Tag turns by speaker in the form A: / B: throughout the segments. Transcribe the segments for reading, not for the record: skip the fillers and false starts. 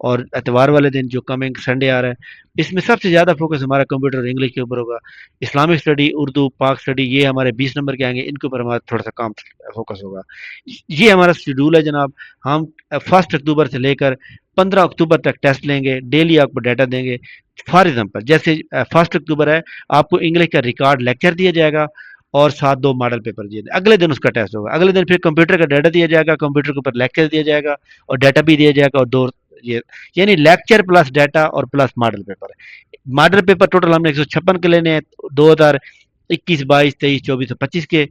A: اور اتوار والے دن جو کمنگ سنڈے آ رہا ہے اس میں سب سے زیادہ فوکس ہمارا کمپیوٹر اور انگلش کے اوپر ہوگا. اسلامک اسٹڈی، اردو، پاک اسٹڈی، یہ ہمارے 20 نمبر کے آئیں گے، ان کے اوپر ہمارا تھوڑا سا کام فوکس ہوگا. یہ ہمارا شیڈول ہے جناب. ہم 1 اکتوبر سے لے کر 15 اکتوبر تک ٹیسٹ لیں گے، ڈیلی آپ کو ڈیٹا دیں گے. فار ایگزامپل جیسے 1 اکتوبر ہے، آپ کو انگلش کا ریکارڈ لیکچر دیا جائے گا اور ساتھ 2 ماڈل پیپر دیے جائے. اگلے دن اس کا ٹیسٹ ہوگا، اگلے دن پھر کمپیوٹر کا ڈیٹا دیا جائے گا، کمپیوٹر کے اوپر لیکچر دیا جائے گا اور ڈیٹا بھی دیا جائے گا اور یہ یعنی لیکچر پلس ڈیٹا اور plus model paper. Model paper total ہم نے 156 کے لینے ہیں، 2021، 22، 23، 24 اور 25 کے.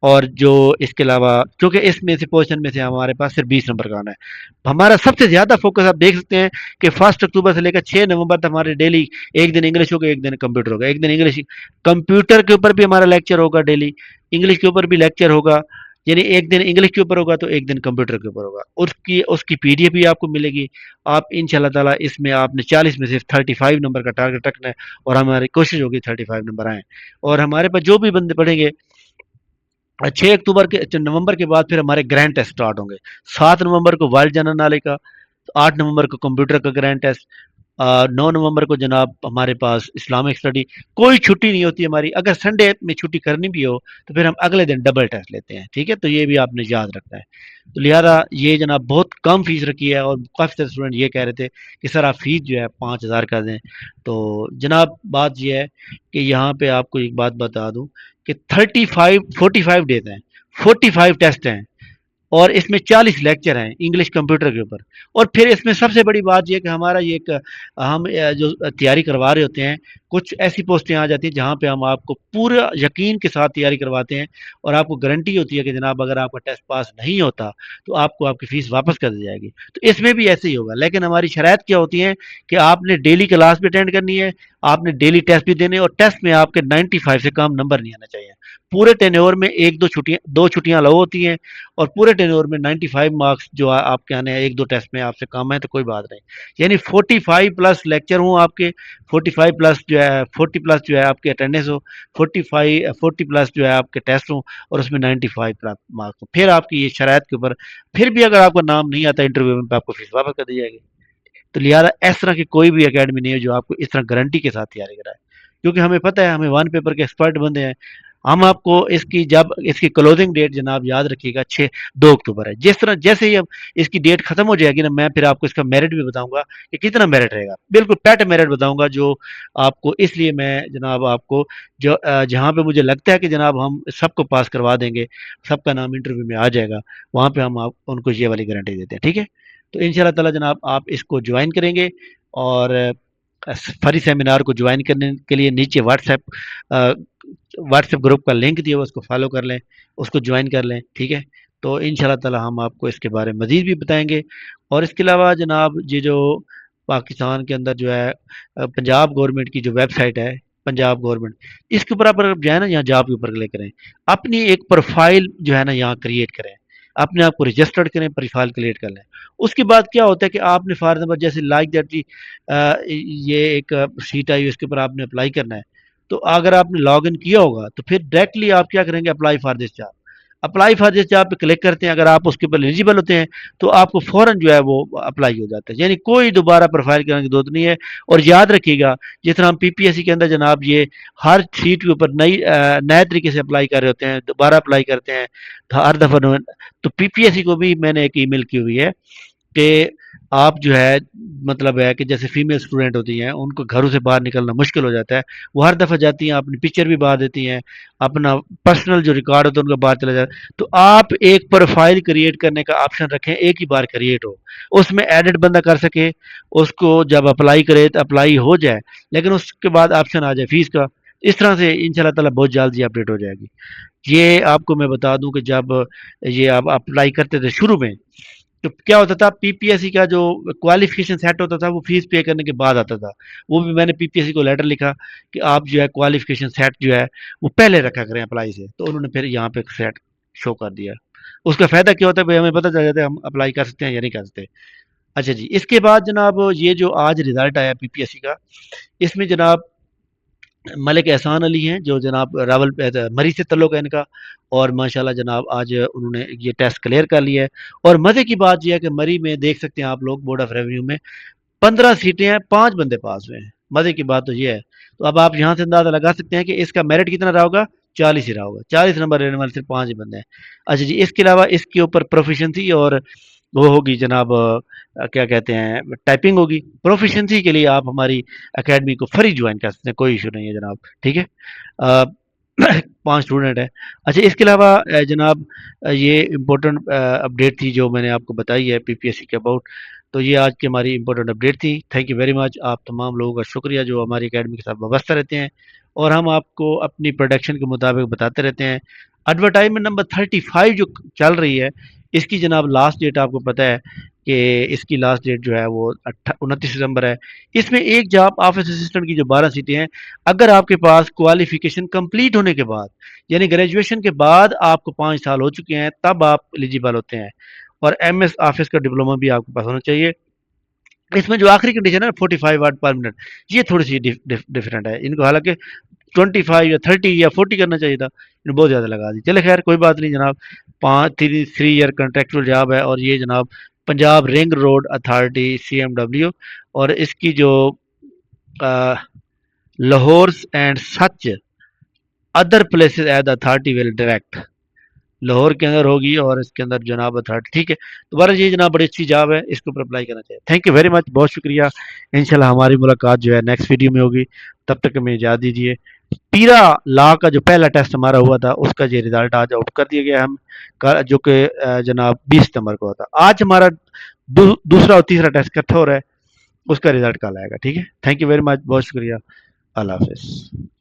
A: اور جو اس کے علاوہ کیونکہ اس میں سے پورشن میں سے ہمارے پاس صرف 20 نمبر کا آنا ہے. ہمارا سب سے زیادہ فوکس آپ دیکھ سکتے ہیں کہ 1 اکتوبر سے لے کر 6 نومبر تک ہمارے ڈیلی ایک دن انگلش ہوگا، ایک دن کمپیوٹر ہوگا. ایک دن انگلش کمپیوٹر کے اوپر بھی ہمارا لیکچر ہوگا ڈیلی، انگلش کے اوپر بھی لیکچر ہوگا. یعنی ایک دن انگلش کے اوپر ہوگا تو ایک دن کمپیوٹر کے اوپر ہوگا. اس کی پی ڈی ایف بھی آپ کو ملے گی. آپ ان شاء اللہ تعالیٰ اس میں آپ نے 40 میں صرف 35 نمبر کا ٹارگیٹ رکھنا ہے اور ہماری کوشش ہوگی 35 نمبر آئیں. اور ہمارے پاس جو بھی بندے پڑھیں گے 6 اکتوبر کے نومبر کے بعد پھر ہمارے گرینڈ ٹیسٹ سٹارٹ ہوں گے. 7 نومبر کو وائلڈ جنرل نالج کا، 8 نومبر کو کمپیوٹر کا گرینڈ ٹیسٹ، 9 نومبر کو جناب ہمارے پاس اسلامک اسٹڈی. کوئی چھٹی نہیں ہوتی ہماری. اگر سنڈے میں چھٹی کرنی بھی ہو تو پھر ہم اگلے دن ڈبل ٹیسٹ لیتے ہیں. ٹھیک ہے، تو یہ بھی آپ نے یاد رکھنا ہے. تو لہٰذا یہ جناب بہت کم فیس رکھی ہے اور کافی سارے اسٹوڈنٹ یہ کہہ رہے تھے کہ سر آپ فیس جو ہے 5,000 کا دیں. تو جناب بات یہ ہے کہ یہاں پہ آپ کو ایک بات بتا دوں کہ 45 ڈیز ہیں، 45 ٹیسٹ ہیں اور اس میں 40 لیکچر ہیں انگلش کمپیوٹر کے اوپر. اور پھر اس میں سب سے بڑی بات یہ کہ ہمارا یہ ایک ہم جو تیاری کروا رہے ہوتے ہیں، کچھ ایسی پوسٹیں آ جاتی ہیں جہاں پہ ہم آپ کو پورا یقین کے ساتھ تیاری کرواتے ہیں اور آپ کو گارنٹی ہوتی ہے کہ جناب اگر آپ کا ٹیسٹ پاس نہیں ہوتا تو آپ کو آپ کی فیس واپس کر دی جائے گی. تو اس میں بھی ایسے ہی ہوگا، لیکن ہماری شرائط کیا ہوتی ہیں کہ آپ نے ڈیلی کلاس بھی اٹینڈ کرنی ہے، آپ نے ڈیلی ٹیسٹ بھی دینے، اور ٹیسٹ میں آپ کے 95 سے کم نمبر نہیں آنا چاہیے. پورے ٹینیور میں دو چھٹیاں الاؤ ہوتی ہیں اور پورے ٹینیور میں 95 مارکس جو آپ کے آنے ہیں، ایک دو ٹیسٹ میں آپ سے کم ہے تو کوئی بات نہیں. یعنی 45 پلس لیکچر ہوں آپ کے، 45 پلس جو ہے 40 پلس جو ہے آپ کے اٹینڈنس ہو، 40 پلس جو ہے آپ کے ٹیسٹ ہوں اور اس میں 95 پلس مارکس ہوں. پھر آپ کی یہ شرائط کے اوپر پھر بھی اگر آپ کا نام نہیں آتا انٹرویو میں آپ کو فیس واپس کر دی جائے گی. تو لہٰذا اس طرح کی کوئی بھی اکیڈمی نہیں ہے جو آپ کو اس طرح گارنٹی کے ساتھ تیاری کرائے، کیونکہ ہمیں پتہ ہے ہمیں 1 پیپر کے ایکسپرٹ بندے ہیں. ہم آپ کو اس کی کلوزنگ ڈیٹ جناب یاد رکھیے گا 2 اکتوبر ہے. جیسے ہی اب اس کی ڈیٹ ختم ہو جائے گی نا، میں پھر آپ کو اس کا میرٹ بھی بتاؤں گا کہ کتنا میرٹ رہے گا. بالکل پیٹ میرٹ بتاؤں گا جو آپ کو، اس لیے میں جناب آپ کو جہاں پہ مجھے لگتا ہے کہ جناب ہم سب کو پاس کروا دیں گے، سب کا نام انٹرویو میں آ جائے گا، وہاں پہ ہم ان کو یہ والی گارنٹی دیتے ہیں. ٹھیک ہے، تو ان شاء اللہ تعالیٰ جناب آپ اس کو جوائن کریں گے اور فری سیمینار کو جوائن کرنے کے لیے نیچے واٹس ایپ گروپ کا لنک دیا ہوا، اس کو فالو کر لیں، اس کو جوائن کر لیں. ٹھیک ہے، تو ان شاء اللہ تعالیٰ ہم آپ کو اس کے بارے میں مزید بھی بتائیں گے. اور اس کے علاوہ جناب یہ جو پاکستان کے اندر جو ہے پنجاب گورنمنٹ کی جو ویب سائٹ ہے پنجاب گورنمنٹ، اس کے اوپر آپ جو ہے نا یہاں جاب کے اوپر کلک کریں، اپنی ایک پروفائل جو ہے نا یہاں کریٹ کریں، اپنے آپ کو رجسٹرڈ کریں، پروفائل کریٹ کر لیں. اس کے بعد کیا ہوتا ہے کہ آپ نے فار ایگزامپل جیسے لائک دیٹ جی یہ ایک شیٹ آئی، اس کے اوپر آپ نے اپلائی کرنا ہے. تو اگر آپ نے لاگ ان کیا ہوگا تو پھر ڈائریکٹلی آپ کیا کریں گے، apply for this job. Apply for this job پہ کلک کرتے ہیں، اگر آپ اس کے اوپر ایلیجیبل ہوتے ہیں تو آپ کو فوراً جو ہے وہ اپلائی ہو جاتا ہے. یعنی کوئی دوبارہ پروفائل کرنے کی ضرورت نہیں ہے. اور یاد رکھیے گا جس طرح ہم پی پی ایس سی کے اندر جناب یہ ہر سیٹ کے اوپر نئے طریقے سے اپلائی کر رہے ہوتے ہیں، دوبارہ اپلائی کرتے ہیں ہر دفعہ. تو پی پی ایس سی کو بھی میں نے ایک ای میل کی ہوئی ہے کہ آپ جو ہے مطلب ہے کہ جیسے فیمیل اسٹوڈنٹ ہوتی ہیں ان کو گھروں سے باہر نکلنا مشکل ہو جاتا ہے، وہ ہر دفعہ جاتی ہیں اپنی پکچر بھی باہر دیتی ہیں، اپنا پرسنل جو ریکارڈ ہوتا ہے ان کا باہر چلا جاتا ہے. تو آپ ایک پروفائل کریٹ کرنے کا آپشن رکھیں، ایک ہی بار کریٹ ہو، اس میں ایڈٹ بندہ کر سکے، اس کو جب اپلائی کرے تو اپلائی ہو جائے، لیکن اس کے بعد آپشن آ جائے فیس کا. اس طرح سے ان شاء اللہ تعالیٰ بہت جلد یہ اپڈیٹ ہو جائے گی. یہ آپ کو میں بتا دوں کہ جب یہ آپ اپلائی کرتے تھے شروع میں تو کیا ہوتا تھا، پی پی ایس سی کا جو کوالیفیکیشن سیٹ ہوتا تھا وہ فیس پے کرنے کے بعد آتا تھا. وہ بھی میں نے پی پی ایس سی کو لیٹر لکھا کہ آپ جو ہے کوالیفیکیشن سیٹ جو ہے وہ پہلے رکھا کریں اپلائی سے. تو انہوں نے پھر یہاں پہ سیٹ شو کر دیا. اس کا فائدہ کیا ہوتا ہے بھائی، ہمیں پتہ چل جاتا ہے ہم اپلائی کر سکتے ہیں یا نہیں کر سکتے. اچھا جی، اس کے بعد جناب یہ جو آج رزلٹ آیا پی پی ایس سی کا، اس میں جناب ملک احسان علی ہیں جو جناب راول مری سے تعلق ہے ان کا، اور ماشاءاللہ جناب آج انہوں نے یہ ٹیسٹ کلیئر کر لیا ہے۔ اور مزے کی بات یہ ہے کہ مری میں دیکھ سکتے ہیں آپ لوگ بورڈ آف ریونیو میں 15 سیٹیں ہیں، 5 بندے پاس ہوئے ہیں۔ مزے کی بات تو یہ ہے، تو اب آپ یہاں سے اندازہ لگا سکتے ہیں کہ اس کا میرٹ کتنا رہا ہوگا، 40 ہی رہا ہوگا، 40 نمبر لینے والے صرف 5 ہی بندے ہیں۔ اچھا جی، اس کے علاوہ اس کے اوپر پروفیشنسی اور وہ ہوگی جناب کیا کہتے ہیں ٹائپنگ ہوگی۔ پروفیشنسی کے لیے آپ ہماری اکیڈمی کو فری جوائن کر سکتے ہیں، کوئی ایشو نہیں ہے جناب، ٹھیک ہے۔ 5 اسٹوڈنٹ ہیں۔ اچھا اس کے علاوہ جناب یہ امپورٹنٹ اپڈیٹ تھی جو میں نے آپ کو بتائی ہے پی پی ایس سی کے اباؤٹ، تو یہ آج کی ہماری امپورٹنٹ اپڈیٹ تھی۔ تھینک یو ویری مچ، آپ تمام لوگوں کا شکریہ جو ہماری اکیڈمی کے ساتھ وابستہ رہتے ہیں، اور ہم آپ کو اپنی پروڈکشن کے مطابق بتاتے رہتے ہیں۔ ایڈورٹائزمنٹ نمبر 35 جو چل رہی ہے، اس کی جناب لاسٹ ڈیٹ آپ کو پتہ ہے کہ اس کی لاسٹ ڈیٹ جو ہے وہ 29 دسمبر ہے۔ اس میں ایک جاب آفس اسسٹنٹ کی جو 12 سیٹیں ہیں، اگر آپ کے پاس کوالیفیکیشن کمپلیٹ ہونے کے بعد یعنی گریجویشن کے بعد آپ کو 5 سال ہو چکے ہیں تب آپ ایلیجیبل ہوتے ہیں، اور ایم ایس آفس کا ڈپلوما بھی آپ کے پاس ہونا چاہیے۔ اس میں جو آخری کنڈیشن ہے 45 وارڈ پر منٹ، یہ تھوڑی سی ڈفرینٹ ہے، ان کو حالانکہ 25 یا 30 یا 40 کرنا چاہیے تھا، انہوں بہت زیادہ لگا دی۔ چلے خیر کوئی بات نہیں جناب، 3 ایئر کنٹریکچوئل جاب ہے، اور یہ جناب Punjab ring road authority CMW، اور اس کی جو Lahore and such other places at authority will direct, Lahore کے اندر ہوگی اور اس کے اندر جناب اتھارٹی، ٹھیک ہے۔ دوبارہ یہ جناب بڑی اچھی جاب ہے، اس کے اوپر اپلائی کرنا چاہیے۔ تھینک یو ویری مچ، بہت شکریہ۔ انشاءاللہ ہماری ملاقات جو ہے نیکسٹ ویڈیو میں ہوگی، تب تک ہمیں اجازت دیجیے۔ پیرا لا کا جو پہلا ٹیسٹ ہمارا ہوا تھا اس کا یہ رزلٹ آج آؤٹ کر دیا گیا ہم جو کہ جناب 20 ستمبر کو ہوتا۔ آج ہمارا دوسرا اور تیسرا ٹیسٹ اکٹھا ہو رہا ہے، اس کا رزلٹ کل آئے گا، ٹھیک ہے۔ تھینک یو ویری مچ، بہت شکریہ، اللہ حافظ۔